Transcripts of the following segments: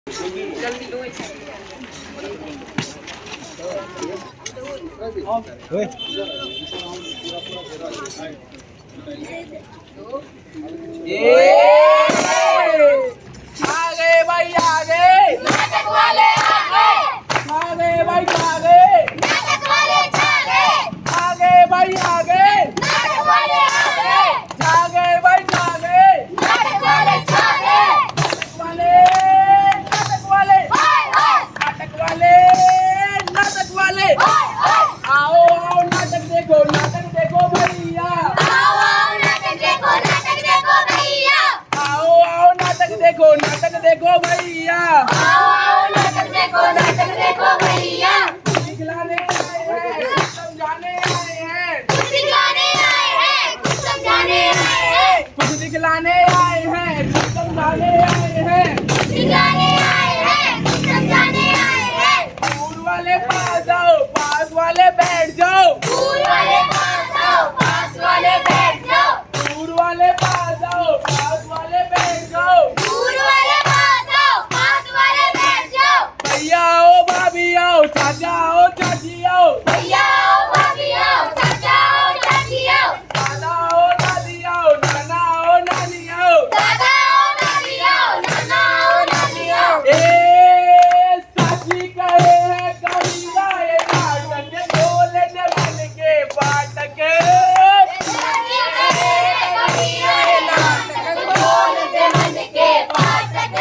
आ गए भाई, आ गए नाटक वाले, आ गए भाई, आ गए नाटक वाले, आ गए भाई, आ गए नाटक वाले, आ गए भाई, आ गए नाटक वाले, नाटक वाले, नाटक वाले, नाटक वाले, आओ आओ नाटक देखो भैया, आओ नाटक देखो भैया, दिखलाने आए हैं, कुछ समझाने आए हैं, कुछ दिखलाने आए हैं, कुछ समझाने आए हैं, दूर वाले पास आओ, पास वाले बैठ जाओ, दूर वाले पास आओ, पास वाले बैठ जाओ, दूर वाले पास आओ, पास वाले बैठ जाओ, दूर वाले पास आओ, पास वाले बैठ जाओ, भैया आओ, भाभी आओ, चाचा आओ, चाची आओ, भैया आओ, भाभी आओ, चाचा आओ, चाची आओ, दादा आओ, दादी आओ, नाना आओ, नानी आओ, दादा आओ, नानी आओ, नाना आओ, नानी आओ। ए साची कहे है कबीरा, ये नाटक बोलने मन के बाटक,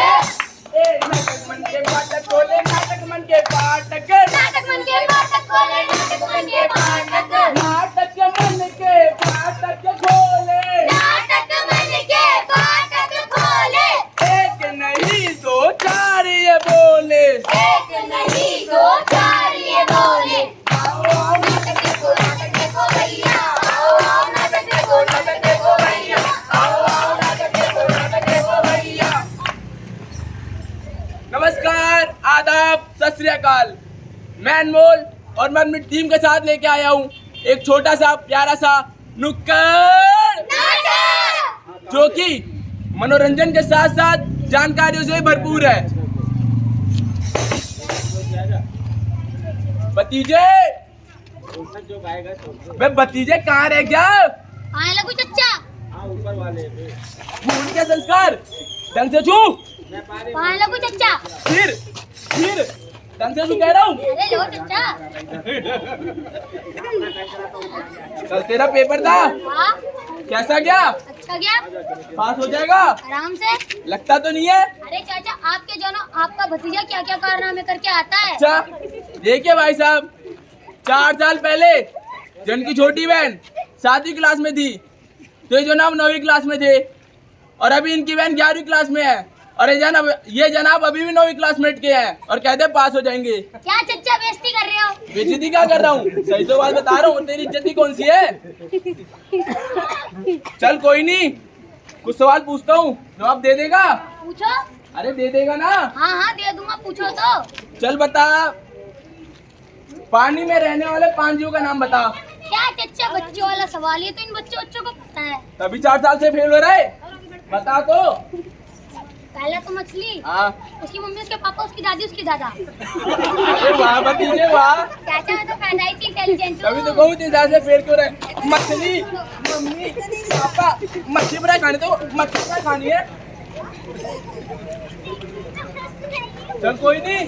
नाटक मन के बाटक खोले, नाटक मन के बाटक, नाटक मन के बाटक खोले, नाटक मन के बाटक, नाटक मन के बाटक खोले, नाटक मन के बाटक खोले, एक नहीं दो चार ये बोले, एक नहीं दो चार ये बोले, आओ आओ नाटक देखो भैया, आओ आओ नाटक देखो भैया, आओ आओ नाटक देखो भैया। नमस्कार, आदाब, सत श्री अकाल। मैं अनमोल और मैं अपनी टीम के साथ लेके आया हूँ एक छोटा सा प्यारा सा नुक्कड़ नाटक, जो कि मनोरंजन के साथ साथ जानकारियों से भरपूर है। भतीजे, बे भतीजे कहाँ रह गया? आने लगो चच्चा। ऊपर वाले भूल के संस्कार ढंग से छू, आने लगो चच्चा। फिर ढंग से छू कह रहा हूँ। अरे लो चच्चा। कल तेरा पेपर था, हाँ? कैसा गया? अच्छा गया। पास हो जाएगा? आराम से। लगता तो नहीं है? अरे चाचा, आपके जानो आपका भतीजा क्या क्या कारनामे करके आता है। अच्छा देखिए भाई साहब, 4 साल पहले जिनकी छोटी बहन 7वीं क्लास में थी, तो ये जनाब 9वीं क्लास में थे, और अभी इनकी बहन 11वीं क्लास में है, और ये जनाब अभी भी 9वीं क्लासमेट के हैं और कहते हैं पास हो जाएंगे। क्या चच्चा बेइज्जती कर रहे हो? बेइज्जती क्या कर रहा हूँ, सही तो बात बता रहा हूँ। तेरी इज्जती कौन सी है? चल कोई नहीं, कुछ सवाल पूछता हूँ, जवाब दे देगा? पूछो। अरे दे देगा ना? हाँ हाँ दे दूंगा, पूछो तो। चल बता, पानी में रहने वाले 5 जीवों का नाम बता। क्या चच्चा बच्चों वाला सवाल, ये तो इन बच्चों को पता है। तभी 4 साल से फेल हो रहा है, बता तो। पहले तो मछली, हाँ। उसकी मम्मी, उसके पापा, उसकी दादी, उसकी दादा। अरे वाह भतीजे वाह, चाचा मैं तो पैदा ही से इंटेलिजेंट हूँ। तभी तो कहूँ 3 साल से फेल क्यों रहे। मछली, मम्मी, पापा, मछली बनाए खाने तो मछली बनाए खानी है। चल कोई नहीं,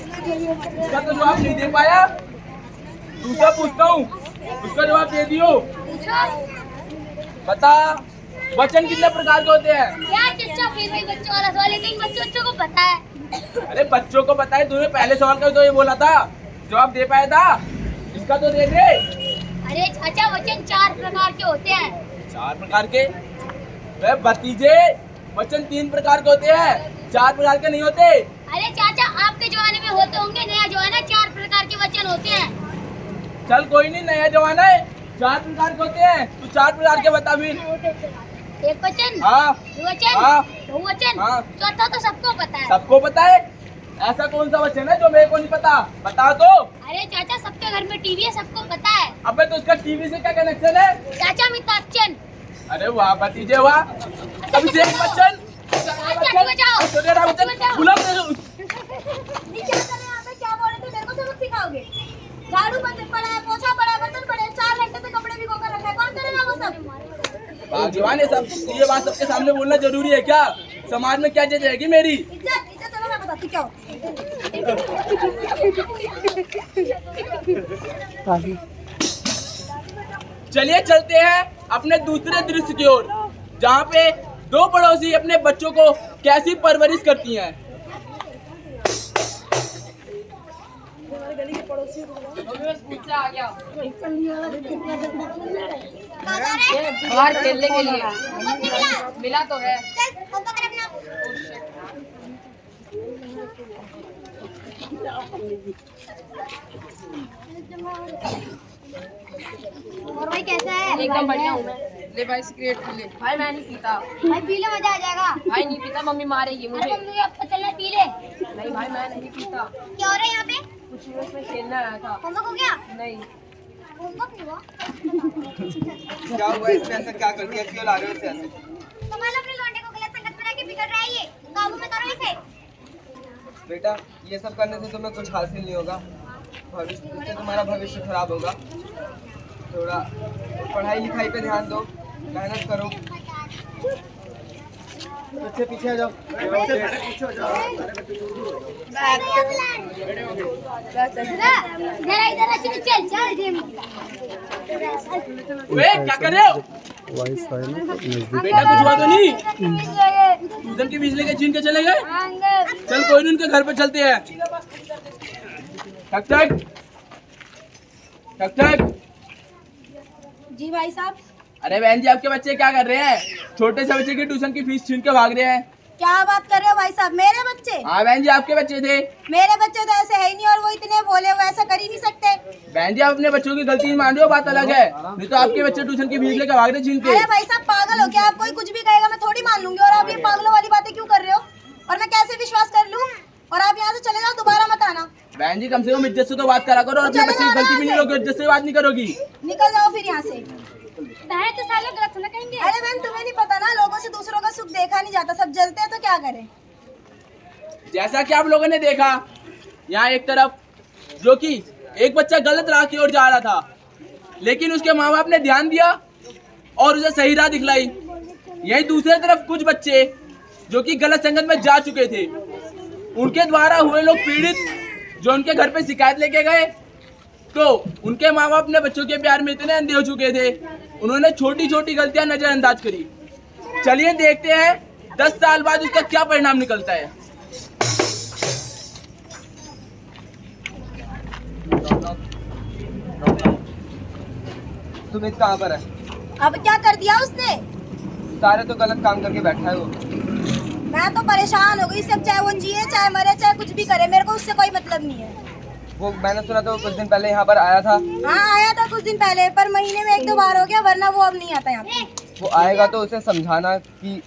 उसका तो जवाब नहीं दे पाया, दूसरा पूछता हूँ, उसका जवाब दे दियो। बता, वचन कितने प्रकार के होते हैं? क्या चच्चा फिर भी बच्चों वाला सवाल है, लेकिन बच्चों को पता है। अरे बच्चों को पता है, तूने पहले सवाल का तो ये बोला था, जवाब दे पाया था, इसका तो दे दे। अरे चाचा वचन 4 प्रकार के होते हैं। 4 प्रकार के? वे भतीजे, वचन 3 प्रकार के होते हैं, 4 प्रकार के नहीं होते। अरे चाचा आपके जमाने में होते होंगे, नया जमाना 4 प्रकार के वचन होते हैं। चल कोई नहीं, नया जमाना है, 4 प्रकार के होते हैं, तू 4 प्रकार के बता फिर। एक वचन, हाँ, द्विवचन, हाँ, बहुवचन, हाँ। चौथा तो सबको पता है। सबको पता है? ऐसा कौन सा वचन है जो मेरे को नहीं पता, बता तो। अरे चाचा सबके घर में टीवी है, सबको पता है। अबे तो उसका टीवी से क्या कनेक्शन है? चाचा अमिताभ बच्चन। अरे वाह भतीजे वाह, अभिषेक बच्चन, चाचा बचाओ, बुला बात सबके सामने बोलना जरूरी है क्या? समाज में क्या इज्जत रहेगी मेरी? इज्जत चलो मैं बताती क्या चलिए चलते हैं अपने दूसरे दृश्य की ओर, जहाँ पे दो पड़ोसी अपने बच्चों को कैसी परवरिश करती हैं। बाहर खेलने के लिए मिला तो है। चल होमवर्क कर अपना। और भाई कैसा है? एकदम बढ़िया हूँ मैं। ले भाई सिगरेट पी ले। भाई मैं नहीं पीता। भाई पी ले, मजा आ जाएगा। भाई नहीं पीता, मम्मी मारेगी मुझे। मम्मी आपको चलना, पी ले। नहीं भाई मैं नहीं पीता। क्या हो रहा है यहाँ पे? कुछ नहीं, उसमें खेलना आया था। होमवर्क हो गया? नहीं। होमवर्क नहीं हुआ? क्या हुआ इसमें? ऐसा क्या कर दिया? क्यों ला रहे हो इसे ऐसे? संभालो अपने लौंडे को, गलत संगत में रह के बिगड़ रहा है ये। काबू में करो इसे। बेटा ये सब करने से तुम्हें कुछ हासिल नहीं होगा, भविष्य इससे तुम्हारा भविष्य खराब होगा। थोड़ा पढ़ाई लिखाई पे ध्यान दो, मेहनत करो। बच्चे पीछे आ जाओ, बच्चे पीछे हो जाओ। जरा इधर अच्छे चल चल गेम। वे क्या कर रहे हो? बेटा कुछ हुआ तो नहीं? ट्यूशन की फीस लेके छीन के चले गए? चल कोई नहीं, उनके घर पे चलते हैं। ठक ठक ठक ठक। जी भाई साहब। अरे बहन जी, आपके बच्चे क्या कर रहे हैं? छोटे से बच्चे की ट्यूशन की फीस छीन के भाग रहे हैं। क्या बात कर रहे हो भाई साहब? मेरे बच्चे? हाँ बहन जी, आपके बच्चे थे। मेरे बच्चे तो ऐसे है ही नहीं, और वो इतने बोले वो ऐसा कर ही नहीं सकते। बहन जी, आप अपने बच्चों की गलती मान रहे हो, बात अलग है। नहीं तो आपके बच्चे ट्यूशन की फीस लेकर भाग रहे छीन के। अरे भाई साहब पागल हो क्या? आप कोई कुछ भी कहेगा मैं थोड़ी मान लूंगी, और आप ये पागलों वाली बातें क्यों कर रहे हो? और मैं कैसे विश्वास कर लूं? और आप यहाँ से चले जाओ, दोबारा मत आना। बहन जी कम से कम इज्जत से तो बात करा करो, और अपने बच्चे की गलती भी नहीं लोगे, इज्जत से बात नहीं करोगी। निकल जाओ फिर यहाँ से। बहन तो सालों गलत सुना कहेंगे। अरे बहन तुम्हें नहीं पता ना, लोगों से दूसरों का सुख देखा नहीं जाता, सब जलते हैं तो क्या करें। जैसा कि आप लोगों ने देखा, यहाँ एक तरफ जो कि एक बच्चा गलत राह की ओर जा रहा था, लेकिन उसके माँ बाप ने ध्यान दिया और उसे सही राह दिखलाई। यही दूसरी तरफ कुछ बच्चे जो कि गलत संगत में जा चुके थे, उनके द्वारा हुए लोग पीड़ित जो उनके घर पे शिकायत लेके गए, तो उनके माँ बाप ने बच्चों के प्यार में इतने अंधे हो चुके थे, उन्होंने छोटी छोटी गलतियां नजरअंदाज करी। चलिए देखते हैं 10 साल बाद उसका क्या परिणाम निकलता है। सुमित कहाँ पर है? अब क्या कर दिया उसने? सारे तो गलत काम करके बैठा है वो। मैं तो परेशान हो गई, सब चाहे वो जिए चाहे मरे चाहे कुछ भी करे, मेरे को उससे कोई मतलब नहीं है। वो मैंने सुना था वो कुछ दिन पहले यहाँ पर आया था। हाँ आया था कुछ दिन पहले, पर महीने में 1-2 बार हो गया, वरना वो अब नहीं आता यहाँ पे। वो आएगा तो उसे समझाना कि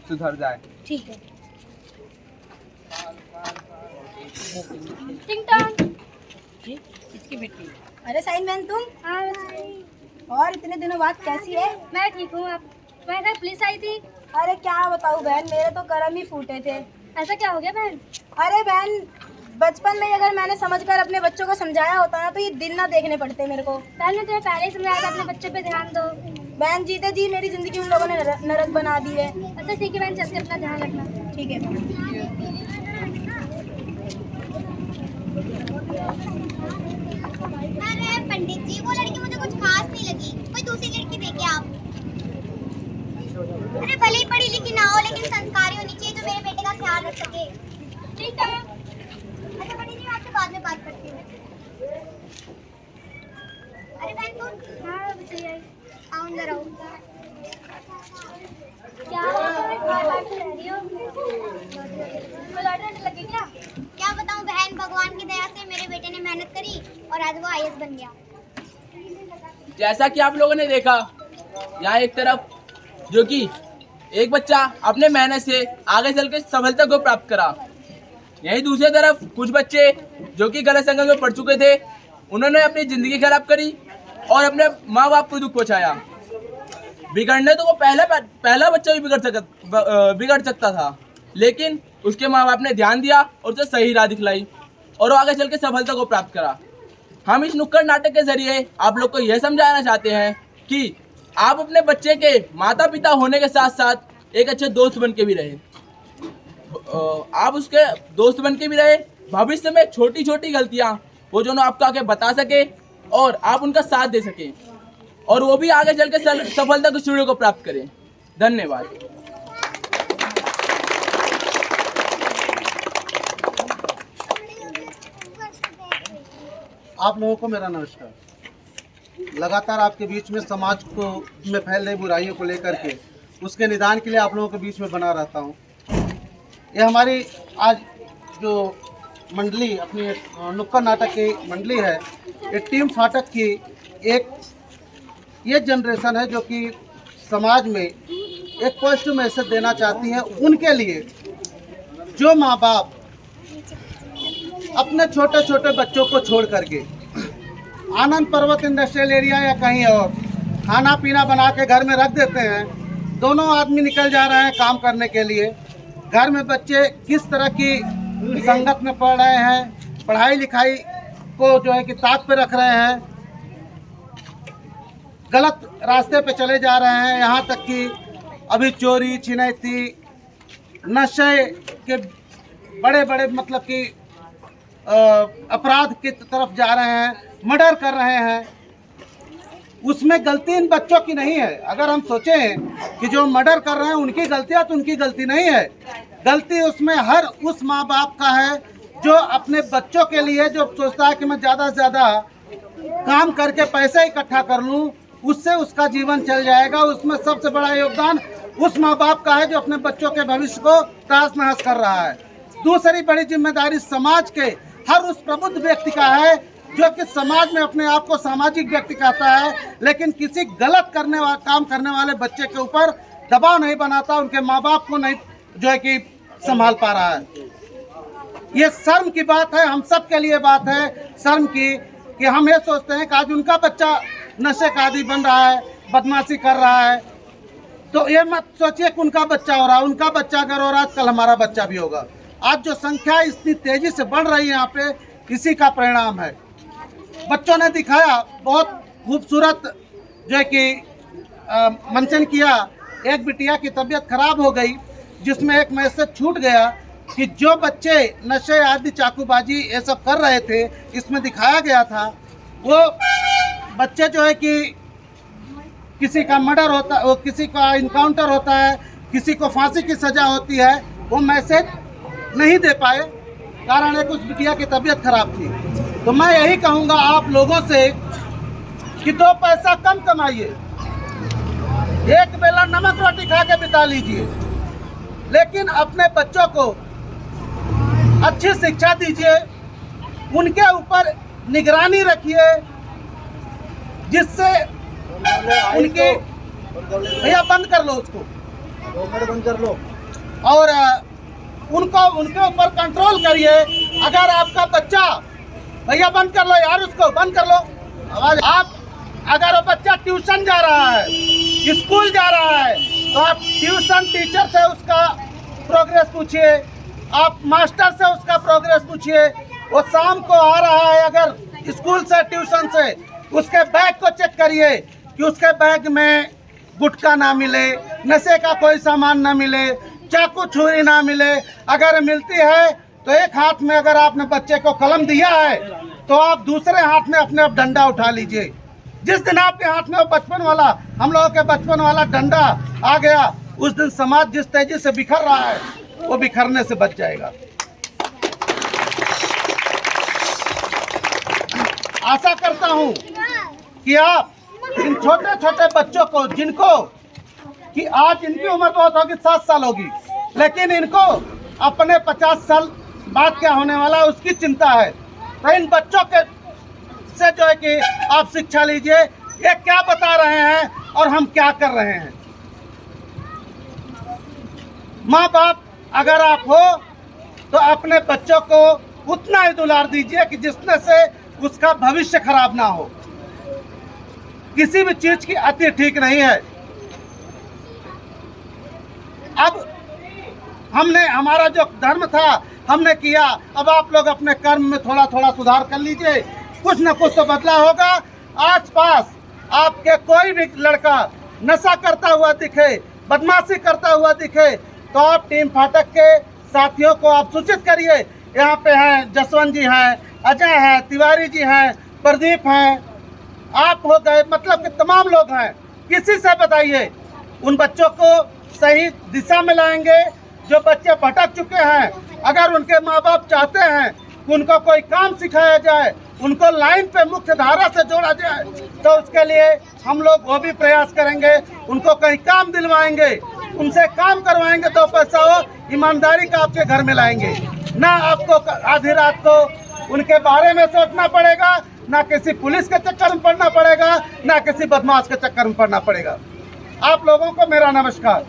सुधर जाए। ठीक है। टिंग टॉन्ग। इसकी बेटी। अरे साइन मैन तुम? हाँ और इतने दिनों बाद कैसी है? मैं ठीक हूँ। आप मैं घर पुलिस आई थी। अरे क्या बताऊँ बहन, मेरे तो कर्म ही फूटे थे। ऐसा क्या हो गया बहन? अरे बहन बचपन में अगर मैंने समझकर अपने बच्चों को समझाया होता ना, तो ये दिन ना देखने पड़ते मेरे को। बहन ने तुम्हें पहले ही समझाया था अपने बच्चे पे ध्यान दो। बहन जीते जी मेरी जिंदगी उन लोगों ने नरक बना दी है। अच्छा ठीक है बहन, चल के अपना ध्यान रखना। ठीक है बहन। अरे पंडित जी, वो लड़की मुझे कुछ खास नहीं लगी, कोई दूसरी लड़की देखिए आप। अरे भले ही पढ़ी लिखी ना हो, लेकिन संस्कारी होनी चाहिए जो मेरे बेटे का ख्याल रख सके। ठीक है। अच्छा पंडित जी, मैं आपसे बाद में बात करती हूँ। अरे बहन तुम? हाँ सही आई। आओ अंदर आओ। क्या लगी क्या? क्या बताऊं बहन, भगवान की दया से मेरे बेटे ने मेहनत करी और आज वो IAS बन गया। जैसा कि आप लोगों ने देखा, यहाँ एक तरफ जो कि एक बच्चा अपने मेहनत से आगे चल के सफलता को प्राप्त करा, यही दूसरी तरफ कुछ बच्चे जो कि गलत संगत में पड़ चुके थे, उन्होंने अपनी जिंदगी खराब करी और अपने माँ बाप को दुख पहुंचाया। बिगड़ने तो वो पहला बच्चा भी बिगड़ सकता था, लेकिन उसके माँ बाप ने ध्यान दिया और उसे सही राह दिखलाई और वो आगे चल के सफलता को प्राप्त करा। हम इस नुक्कड़ नाटक के जरिए आप लोग को यह समझाना चाहते हैं कि आप अपने बच्चे के माता पिता होने के साथ साथ एक अच्छे दोस्त बन के भी रहे। आप उसके दोस्त बन के भी रहे, भविष्य में छोटी छोटी गलतियां वो जो आपको आके बता सके और आप उनका साथ दे सके, और वो भी आगे चल के सफलता की सीढ़ियों को प्राप्त करें। धन्यवाद। आप लोगों को मेरा नमस्कार। लगातार आपके बीच में समाज को में फैल रही बुराइयों को लेकर के उसके निदान के लिए आप लोगों के बीच में बना रहता हूँ। ये हमारी आज जो मंडली, अपनी नुक्कड़ नाटक की मंडली है, ये टीम फाटक की एक ये जनरेशन है जो कि समाज में एक पॉजिटिव मैसेज देना चाहती है उनके लिए जो माँ बाप अपने छोटे छोटे बच्चों को छोड़ करके आनंद पर्वत इंडस्ट्रियल एरिया या कहीं और खाना पीना बना के घर में रख देते हैं। दोनों आदमी निकल जा रहे हैं काम करने के लिए। घर में बच्चे किस तरह की संगत में पढ़ रहे हैं, पढ़ाई लिखाई को जो है कि ताक पे रख रहे हैं, गलत रास्ते पे चले जा रहे हैं। यहाँ तक कि अभी चोरी छिनैती नशे के बड़े बड़े मतलब कि अपराध की तरफ जा रहे हैं, मर्डर कर रहे हैं। उसमें गलती इन बच्चों की नहीं है। अगर हम सोचें कि जो मर्डर कर रहे हैं उनकी गलतियां, तो उनकी गलती नहीं है। गलती उसमें हर उस माँ बाप का है जो अपने बच्चों के लिए जो सोचता है कि मैं ज़्यादा से ज़्यादा काम करके पैसा इकट्ठा कर लूँ, उससे उसका जीवन चल जाएगा। उसमें सबसे बड़ा योगदान उस माँ बाप का है जो अपने बच्चों के भविष्य को तहस नहस कर रहा है। दूसरी बड़ी जिम्मेदारी समाज के हर उस प्रबुद्ध व्यक्ति का है जो कि समाज में अपने आप को सामाजिक व्यक्ति कहता है, लेकिन किसी गलत काम करने वाले बच्चे के ऊपर दबाव नहीं बनाता, उनके माँ बाप को नहीं जो है कि संभाल पा रहा है। ये शर्म की बात है, हम सब के लिए बात है शर्म की, कि हम ये सोचते हैं कि आज उनका बच्चा नशे का आदी बन रहा है, बदमाशी कर रहा है, तो ये मत सोचिए कि उनका बच्चा हो रहा है। उनका बच्चा अगर हो रहा है, कल हमारा बच्चा भी होगा। आज जो संख्या इतनी तेजी से बढ़ रही है यहाँ पे, इसी का परिणाम है। बच्चों ने दिखाया, बहुत खूबसूरत जो है कि मंचन किया। एक बिटिया की तबीयत खराब हो गई, जिसमें एक मैसेज छूट गया कि जो बच्चे नशे आदि चाकूबाजी ये सब कर रहे थे, इसमें दिखाया गया था वो बच्चे जो है कि किसी का मर्डर होता है, किसी का इनकाउंटर होता है, किसी को फांसी की सज़ा होती है, वो मैसेज नहीं दे पाए। कारण एक उस बिटिया की तबीयत खराब थी। तो मैं यही कहूँगा आप लोगों से कि 2 पैसा कम कमाइए, एक बेला नमक रोटी खा के बिता लीजिए, लेकिन अपने बच्चों को अच्छी शिक्षा दीजिए, उनके ऊपर निगरानी रखिए, जिससे उनकी भैया बंद कर लो उसको, बंद कर लो, और उनके ऊपर कंट्रोल करिए। अगर आपका बच्चा, भैया बंद कर लो यार, उसको बंद कर लो आवाज। आप अगर वो बच्चा ट्यूशन जा रहा है, स्कूल जा रहा है, तो आप ट्यूशन टीचर से उसका प्रोग्रेस पूछिए, आप मास्टर से उसका प्रोग्रेस पूछिए। वो शाम को आ रहा है अगर स्कूल से, ट्यूशन से, उसके बैग को चेक करिए कि उसके बैग में गुटखा ना मिले, नशे का कोई सामान ना मिले, चाकू छुरी ना मिले। अगर मिलती है तो एक हाथ में अगर आपने बच्चे को कलम दिया है, तो आप दूसरे हाथ में अपने डंडा उठा लीजिए। जिस दिन आपके हाथ में वो बचपन वाला, हम लोगों के बचपन वाला डंडा आ गया, उस दिन समाज जिस तेजी से बिखर रहा है, वो बिखरने से बच जाएगा। आशा करता हूँ कि आप इन छोटे छोटे बच्चों को, जिनको कि आज इनकी उम्र बहुत होगी, 7 साल होगी, लेकिन इनको अपने 50 साल बाद क्या होने वाला है उसकी चिंता है। तो इन बच्चों के से जो है कि आप शिक्षा लीजिए, ये क्या बता रहे हैं और हम क्या कर रहे हैं। माँ बाप अगर आप हो तो अपने बच्चों को उतना ही दुलार दीजिए कि जिसमें से उसका भविष्य खराब ना हो। किसी भी चीज की अति ठीक नहीं है। अब हमने, हमारा जो धर्म था हमने किया, अब आप लोग अपने कर्म में थोड़ा थोड़ा सुधार कर लीजिए, कुछ न कुछ तो बदला होगा। आसपास आपके कोई भी लड़का नशा करता हुआ दिखे बदमाशी करता हुआ दिखे तो आप टीम फाटक के साथियों को आप सूचित करिए। यहाँ पे हैं जसवंत जी हैं, अजय हैं, तिवारी जी हैं, प्रदीप हैं, आप हो गए, मतलब कि तमाम लोग हैं। किसी से बताइए, उन बच्चों को सही दिशा में लाएंगे। जो बच्चे भटक चुके हैं, अगर उनके माँ बाप चाहते हैं कि उनको कोई काम सिखाया जाए, उनको लाइन पे मुख्य धारा से जोड़ा जाए, तो उसके लिए हम लोग वो भी प्रयास करेंगे। उनको कहीं काम दिलवाएंगे, उनसे काम करवाएंगे, तो पैसा वो ईमानदारी का आपके घर में लाएंगे। ना आपको आधी रात को उनके बारे में सोचना पड़ेगा, ना किसी पुलिस के चक्कर में पड़ना पड़ेगा, ना किसी बदमाश के चक्कर में पड़ना पड़ेगा। आप लोगों को मेरा नमस्कार,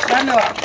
धन्यवाद।